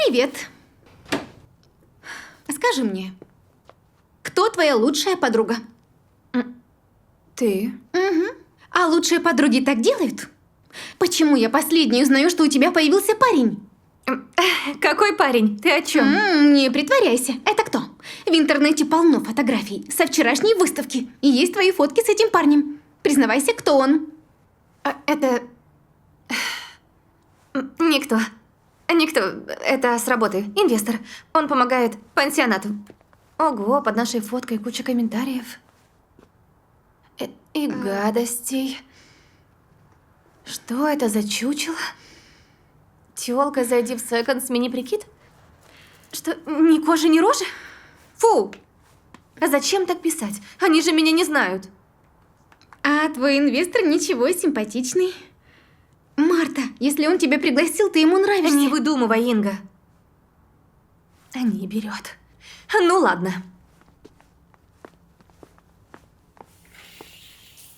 Привет. Скажи мне, кто твоя лучшая подруга? Ты? Угу. А лучшие подруги так делают? Почему я последней узнаю, что у тебя появился парень? Какой парень? Ты о чем? Не притворяйся. Это кто? В интернете полно фотографий со вчерашней выставки. И есть твои фотки с этим парнем. Признавайся, кто он? Это... Никто. Никто. Это с работы. Инвестор. Он помогает пансионату. Ого, под нашей фоткой куча комментариев. И гадостей. Что это за чучело? Тёлка, зайди в секонд, смени прикид? Что, ни кожи, ни рожи? Фу! А зачем так писать? Они же меня не знают. А твой инвестор ничего, симпатичный. Марта, если он тебя пригласил, ты ему нравишься. Не выдумывай, Инга. Не берет. Ну ладно.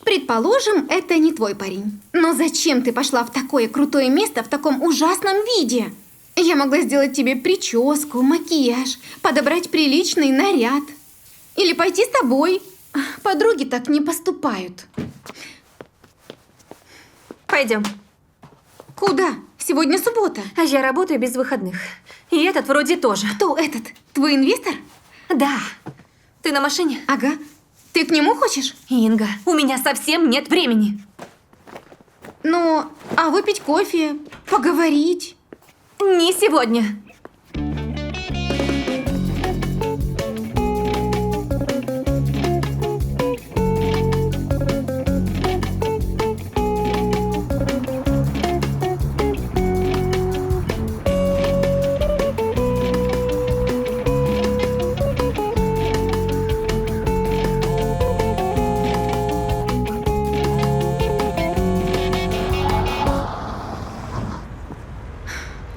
Предположим, это не твой парень. Но зачем ты пошла в такое крутое место в таком ужасном виде? Я могла сделать тебе прическу, макияж, подобрать приличный наряд. Или пойти с тобой. Подруги так не поступают. Пойдем. Куда? Сегодня суббота. А я работаю без выходных. И этот вроде тоже. Кто этот? Твой инвестор? Да. Ты на машине? Ага. Ты к нему хочешь? Инга, у меня совсем нет времени. Ну, а выпить кофе, поговорить? Не сегодня.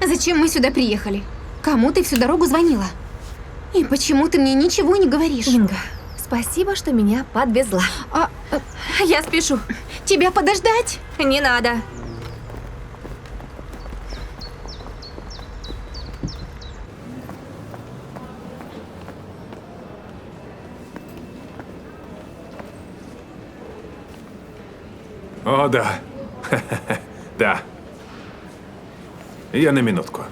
Зачем мы сюда приехали? Кому ты всю дорогу звонила? И почему ты мне ничего не говоришь? Инга, спасибо, что меня подвезла. Я спешу. Тебя подождать? Не надо. О, да. Да. Я на минутку.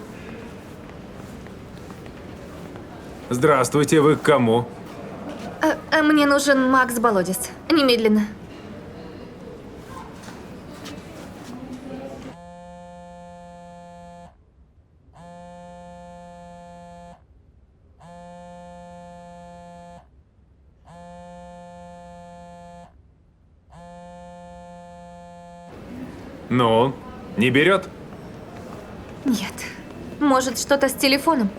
Здравствуйте, вы к кому? Мне нужен Макс Болодис. Немедленно. Ну, не берет? Нет. Может, что-то с телефоном?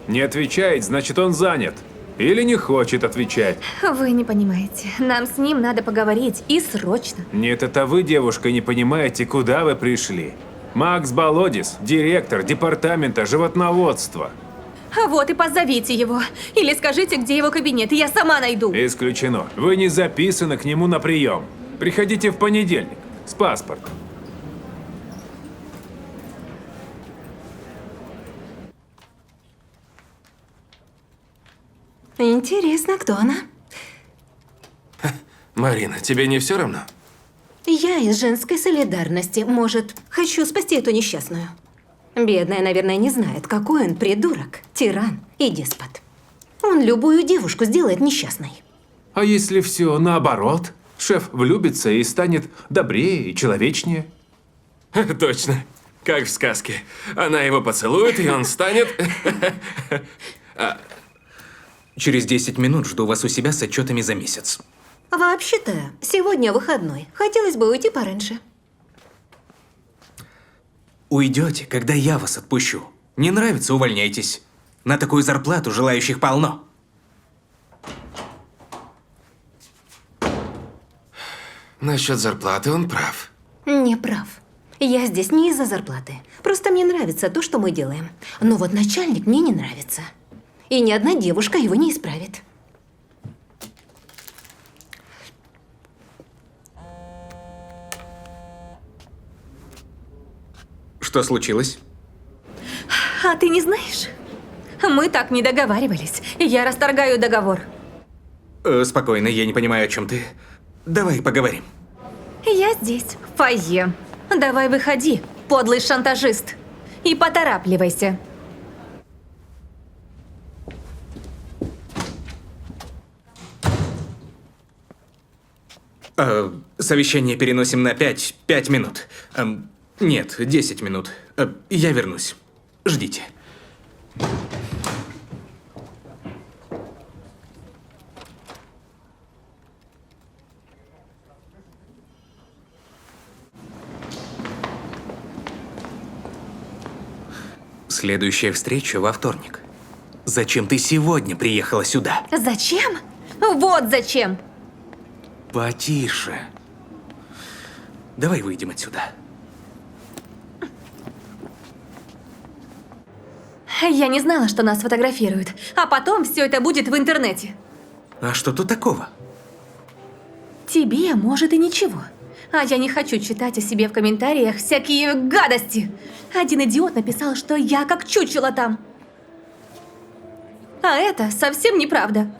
Не отвечает, значит, он занят. Или не хочет отвечать. Вы не понимаете. Нам с ним надо поговорить. И срочно. Нет, это вы, девушка, не понимаете, куда вы пришли. Макс Болодис, директор департамента животноводства. Вот и позовите его. Или скажите, где его кабинет, и я сама найду. Исключено. Вы не записаны к нему на прием. Приходите в понедельник с паспортом. Интересно, кто она? Марина, тебе не все равно? Я из женской солидарности. Может, хочу спасти эту несчастную. Бедная, наверное, не знает, какой он придурок, тиран и деспот. Он любую девушку сделает несчастной. А если все наоборот? Шеф влюбится и станет добрее и человечнее. Точно. Как в сказке. Она его поцелует, и он станет... Через 10 минут жду вас у себя с отчетами за месяц. Вообще-то, сегодня выходной. Хотелось бы уйти пораньше. Уйдете, когда я вас отпущу. Не нравится — увольняйтесь. На такую зарплату желающих полно. Насчет зарплаты он прав. Не прав. Я здесь не из-за зарплаты. Просто мне нравится то, что мы делаем. Но вот начальник мне не нравится. И ни одна девушка его не исправит. Что случилось? А ты не знаешь? Мы так не договаривались. Я расторгаю договор. Спокойно, я не понимаю, о чем ты. Давай поговорим. Я здесь, в фойе. Давай выходи, подлый шантажист. И поторапливайся. Совещание переносим на 5 минут. Нет, 10 минут. Я вернусь. Ждите. Следующая встреча во вторник. Зачем ты сегодня приехала сюда? Зачем? Вот зачем. Потише. Давай выйдем отсюда. Я не знала, что нас фотографируют. А потом все это будет в интернете. А что тут такого? Тебе, может, и ничего. А я не хочу читать о себе в комментариях всякие гадости. Один идиот написал, что я как чучело там. А это совсем неправда.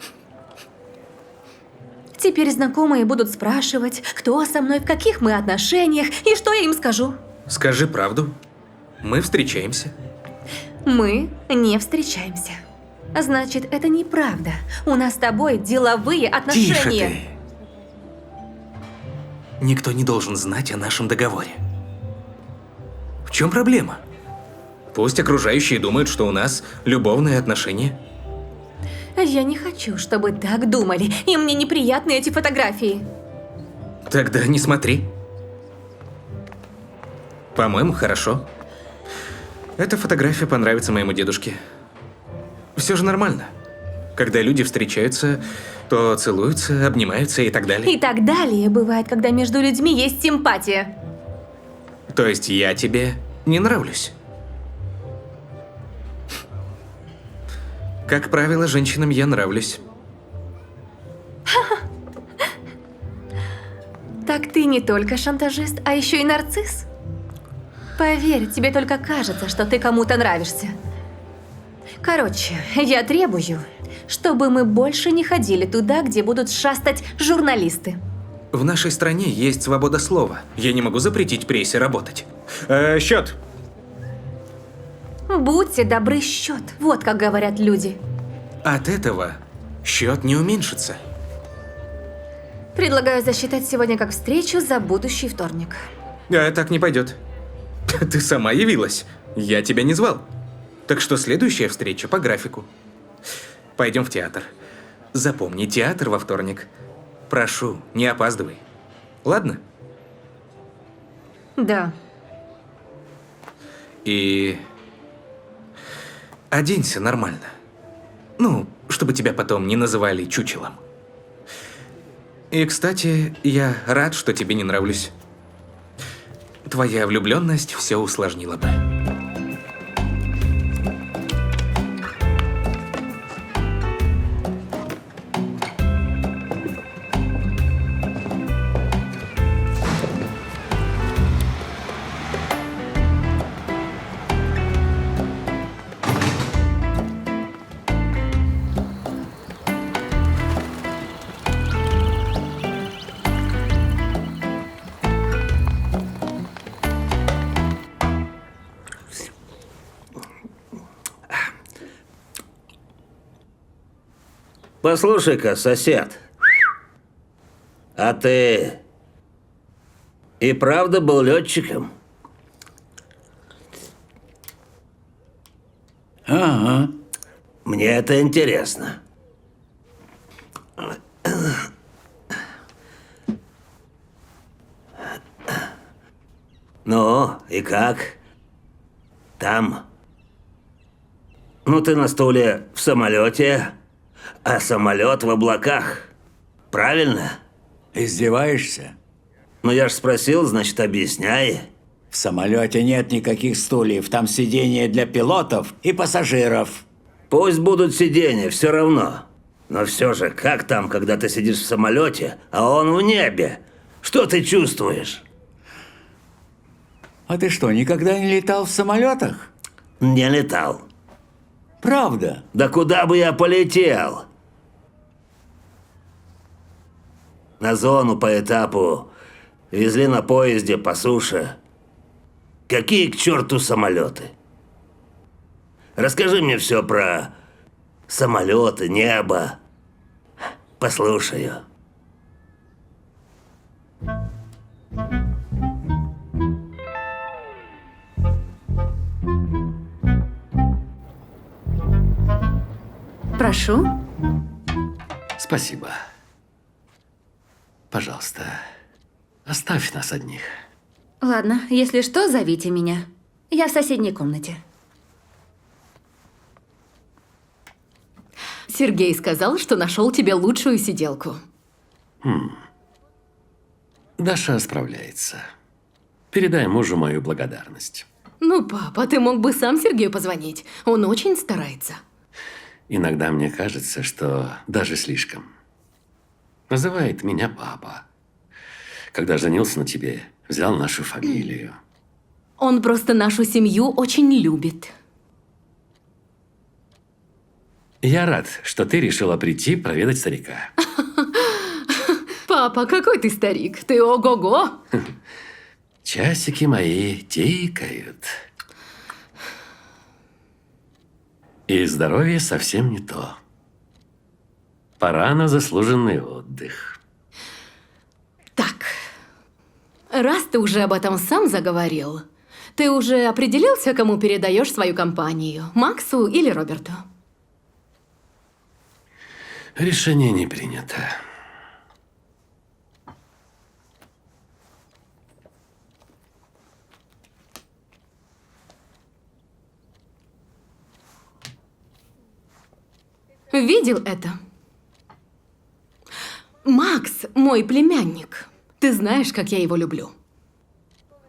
Теперь знакомые будут спрашивать, кто со мной, в каких мы отношениях, и что я им скажу. Скажи правду. Мы встречаемся. Мы не встречаемся. Значит, это неправда. У нас с тобой деловые отношения. Тише ты. Никто не должен знать о нашем договоре. В чем проблема? Пусть окружающие думают, что у нас любовные отношения. Я не хочу, чтобы так думали, и мне неприятны эти фотографии. Тогда не смотри. По-моему, хорошо. Эта фотография понравится моему дедушке. Все же нормально. Когда люди встречаются, то целуются, обнимаются и так далее. И так далее бывает, когда между людьми есть симпатия. То есть я тебе не нравлюсь? Как правило, женщинам я нравлюсь. Так ты не только шантажист, а еще и нарцисс. Поверь, тебе только кажется, что ты кому-то нравишься. Короче, я требую, чтобы мы больше не ходили туда, где будут шастать журналисты. В нашей стране есть свобода слова. Я не могу запретить прессе работать. Счет. Будьте добры, счет. Вот как говорят люди. От этого счет не уменьшится. Предлагаю засчитать сегодня как встречу за будущий вторник. Так не пойдет. Ты сама явилась. Я тебя не звал. Так что следующая встреча по графику. Пойдем в театр. Запомни, театр во вторник. Прошу, не опаздывай. Ладно? Да. И оденься нормально. Ну, чтобы тебя потом не называли чучелом. И, кстати, я рад, что тебе не нравлюсь. Твоя влюбленность все усложнила бы. Послушай-ка, сосед, а ты и правда был летчиком? Ага. Мне это интересно. Ну, и как? Там? Ну, ты на стуле в самолете, а самолет в облаках. Правильно? Издеваешься? Ну, я ж спросил, значит, объясняй. В самолете нет никаких стульев. Там сиденья для пилотов и пассажиров. Пусть будут сиденья, все равно. Но все же, как там, когда ты сидишь в самолете, а он в небе? Что ты чувствуешь? А ты что, никогда не летал в самолетах? Не летал. Правда? Да куда бы я полетел? На зону по этапу везли на поезде по суше. Какие к черту самолеты? Расскажи мне все про самолеты, небо. Послушаю. Прошу. Спасибо. Пожалуйста, оставь нас одних. Ладно, если что, зовите меня. Я в соседней комнате. Сергей сказал, что нашел тебе лучшую сиделку. Даша справляется. Передай мужу мою благодарность. Ну, папа, ты мог бы сам Сергею позвонить. Он очень старается. Иногда мне кажется, что даже слишком. Называет меня папа. Когда женился на тебе, взял нашу фамилию. Он просто нашу семью очень любит. Я рад, что ты решила прийти проведать старика. Папа, какой ты старик. Ты ого-го. Часики мои тикают. И здоровье совсем не то. Пора на заслуженный отдых. Так, раз ты уже об этом сам заговорил, ты уже определился, кому передаешь свою компанию? Максу или Роберту? Решение не принято. Видел это? Макс, мой племянник. Ты знаешь, как я его люблю.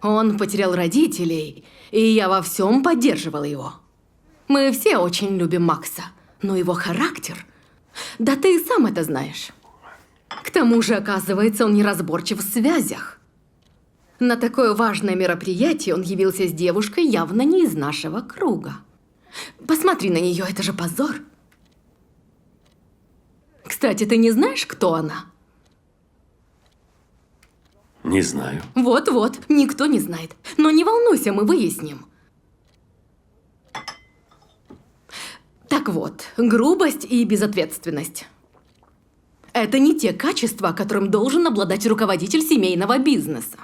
Он потерял родителей, и я во всем поддерживала его. Мы все очень любим Макса, но его характер... Да ты и сам это знаешь. К тому же, оказывается, он неразборчив в связях. На такое важное мероприятие он явился с девушкой явно не из нашего круга. Посмотри на нее, это же позор. Кстати, ты не знаешь, кто она? Не знаю. Вот-вот, никто не знает. Но не волнуйся, мы выясним. Так вот, грубость и безответственность. Это не те качества, которым должен обладать руководитель семейного бизнеса.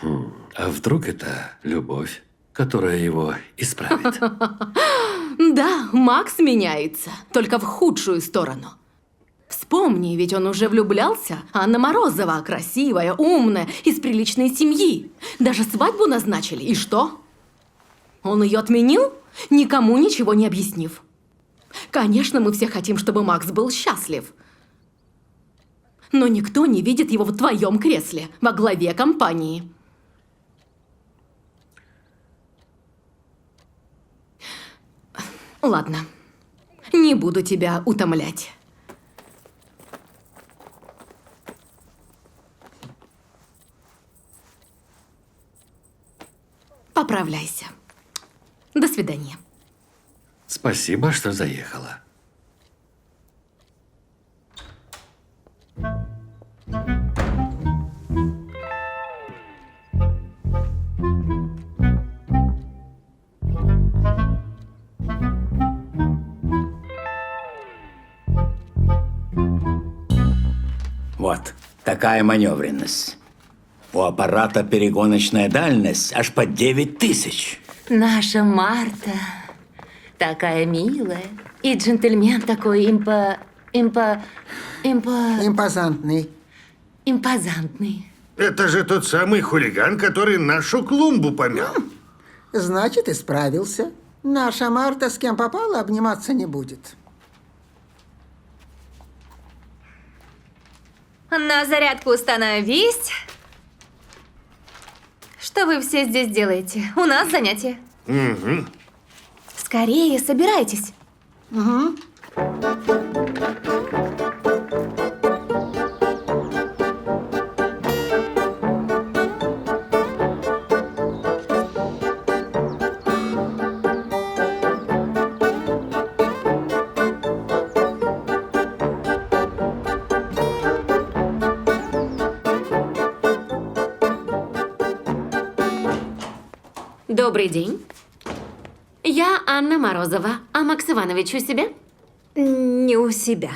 А вдруг это любовь, которая его исправит? Да, Макс меняется, только в худшую сторону. Вспомни, ведь он уже влюблялся. Анна Морозова, красивая, умная, из приличной семьи. Даже свадьбу назначили. И что? Он ее отменил, никому ничего не объяснив. Конечно, мы все хотим, чтобы Макс был счастлив. Но никто не видит его в твоем кресле, во главе компании. Ладно, не буду тебя утомлять. Поправляйся. До свидания. Спасибо, что заехала. Вот такая маневренность. У аппарата перегоночная дальность аж под 9000. Наша Марта такая милая. И джентльмен такой Импозантный. импозантный. Это же тот самый хулиган, который нашу клумбу помял. Значит, исправился. Наша Марта с кем попала обниматься не будет. На зарядку становись. Что вы все здесь делаете? У нас занятие. Угу. Скорее, собирайтесь. Угу. Добрый день. Я Анна Морозова. А Макс Иванович у себя? Не у себя.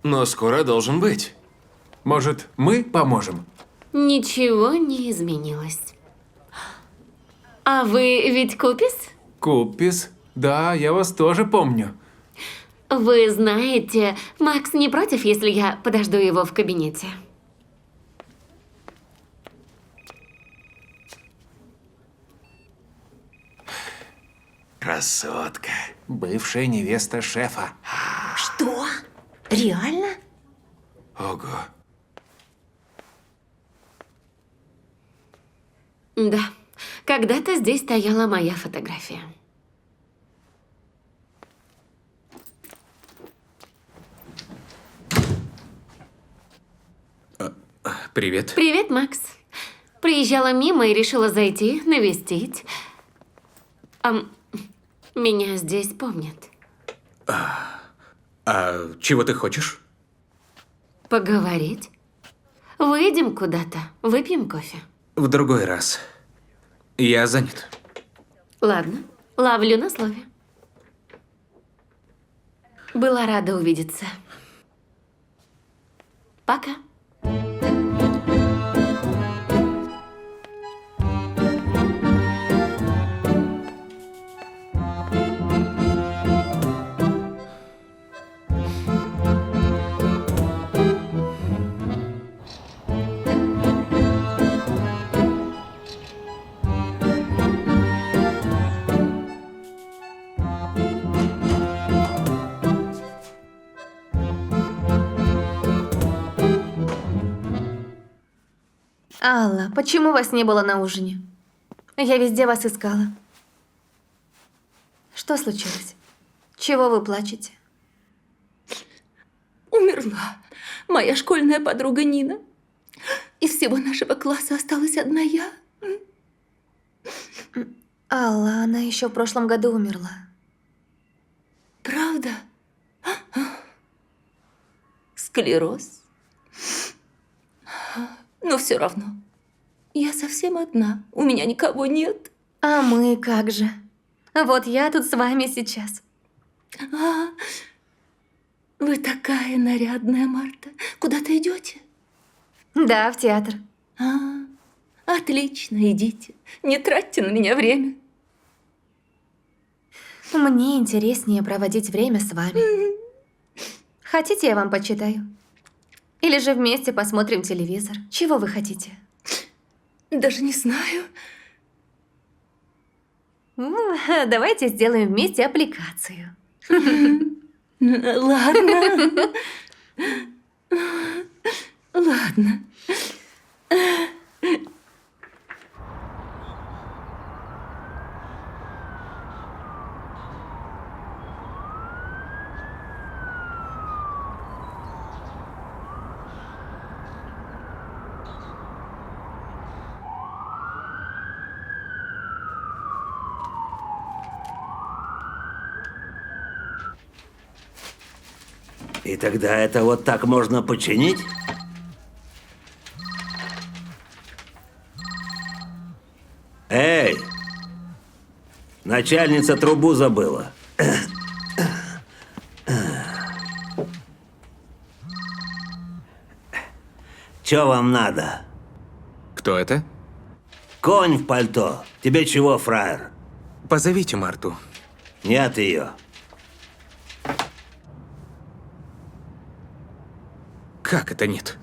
Но скоро должен быть. Может, мы поможем? Ничего не изменилось. А вы ведь Купис? Куппис? Да, я вас тоже помню. Вы знаете, Макс не против, если я подожду его в кабинете? Красотка. Бывшая невеста шефа. Что? Реально? Ого. Да. Когда-то здесь стояла моя фотография. Привет. Привет, Макс. Приезжала мимо и решила зайти, навестить. Меня здесь помнят. А чего ты хочешь? Поговорить? Выйдем куда-то, выпьем кофе. В другой раз. Я занят. Ладно, ловлю на слове. Была рада увидеться. Пока. Алла, почему вас не было на ужине? Я везде вас искала. Что случилось? Чего вы плачете? Умерла моя школьная подруга Нина. Из всего нашего класса осталась одна я. Алла, она еще в прошлом году умерла. Правда? Склероз. Но все равно. Я совсем одна. У меня никого нет. А мы как же? Вот я тут с вами сейчас. Вы такая нарядная, Марта. Куда-то идете? Да, в театр. Отлично, идите. Не тратьте на меня время. Мне интереснее проводить время с вами. Хотите, я вам почитаю? Или же вместе посмотрим телевизор? Чего вы хотите? Даже не знаю. Давайте сделаем вместе аппликацию. Ладно. Ладно. И тогда это вот так можно починить? Эй! Начальница трубу забыла. Чё вам надо? Кто это? Конь в пальто. Тебе чего, фраер? Позовите Марту. Нет ее. Как это нет?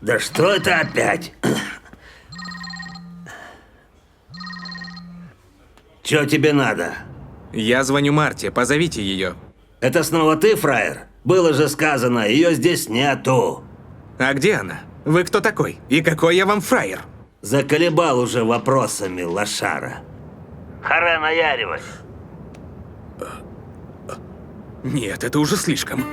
Да что это опять? Чё тебе надо? Я звоню Марте, позовите ее. Это снова ты, фраер? Было же сказано, ее здесь нету. А где она? Вы кто такой? И какой я вам фраер? Заколебал уже вопросами, лошара. Харе наяривай. Нет, это уже слишком.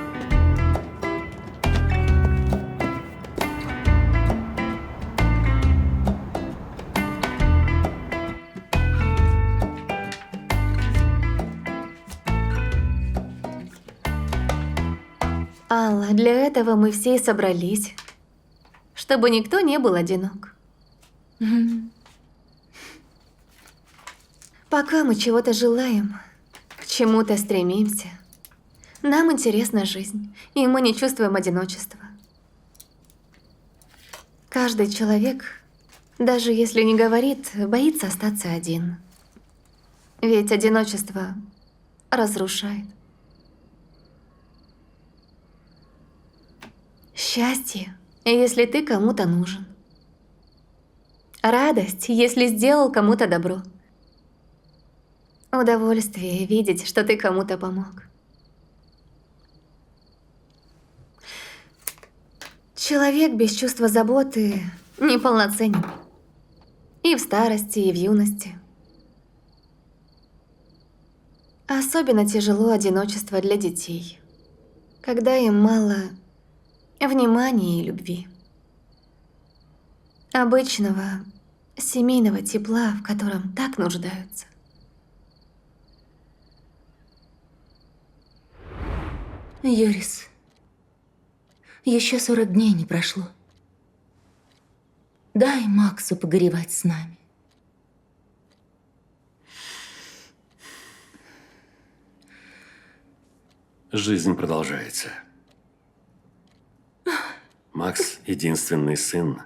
Алла, для этого мы все и собрались. чтобы никто не был одинок. Пока мы чего-то желаем, к чему-то стремимся, нам интересна жизнь, и мы не чувствуем одиночества. Каждый человек, даже если не говорит, боится остаться один. Ведь одиночество разрушает. Счастье, если ты кому-то нужен. Радость, если сделал кому-то добро. Удовольствие видеть, что ты кому-то помог. Человек без чувства заботы неполноценен. И в старости, и в юности. Особенно тяжело одиночество для детей, когда им мало внимания и любви. Обычного семейного тепла, в котором так нуждаются. Юрис, еще 40 дней не прошло. Дай Максу погоревать с нами. Жизнь продолжается. Макс — единственный сын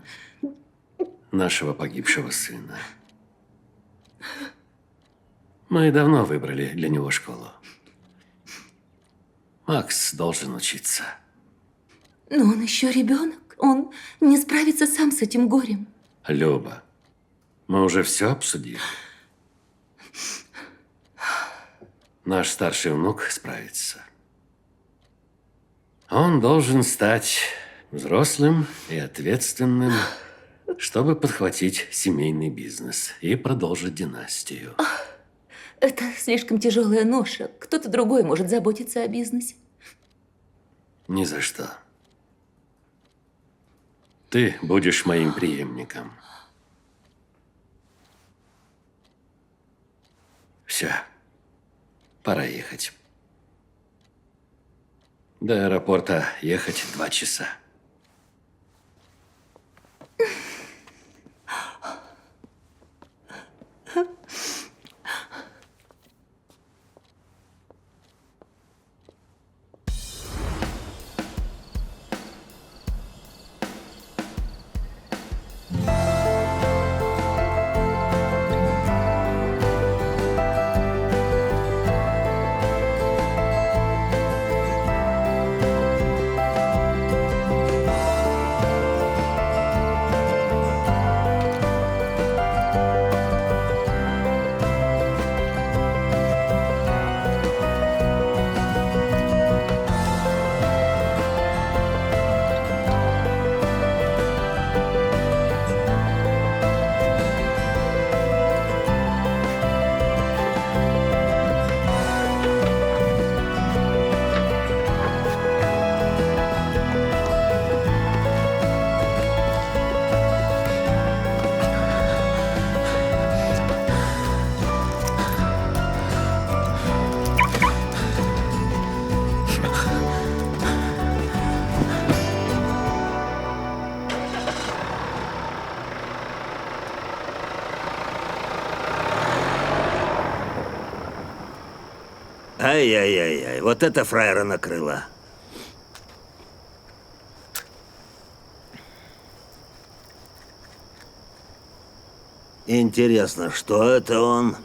нашего погибшего сына. Мы давно выбрали для него школу. Макс должен учиться. Но он еще ребенок. Он не справится сам с этим горем. Люба, мы уже все обсудили. Наш старший внук справится. Он должен стать взрослым и ответственным, чтобы подхватить семейный бизнес и продолжить династию. Это слишком тяжелая ноша. Кто-то другой может заботиться о бизнесе. Ни за что. Ты будешь моим преемником. Все. Пора ехать. До аэропорта ехать 2 часа. Ай-яй-яй-яй, вот это фраера накрыло. Интересно, что это он?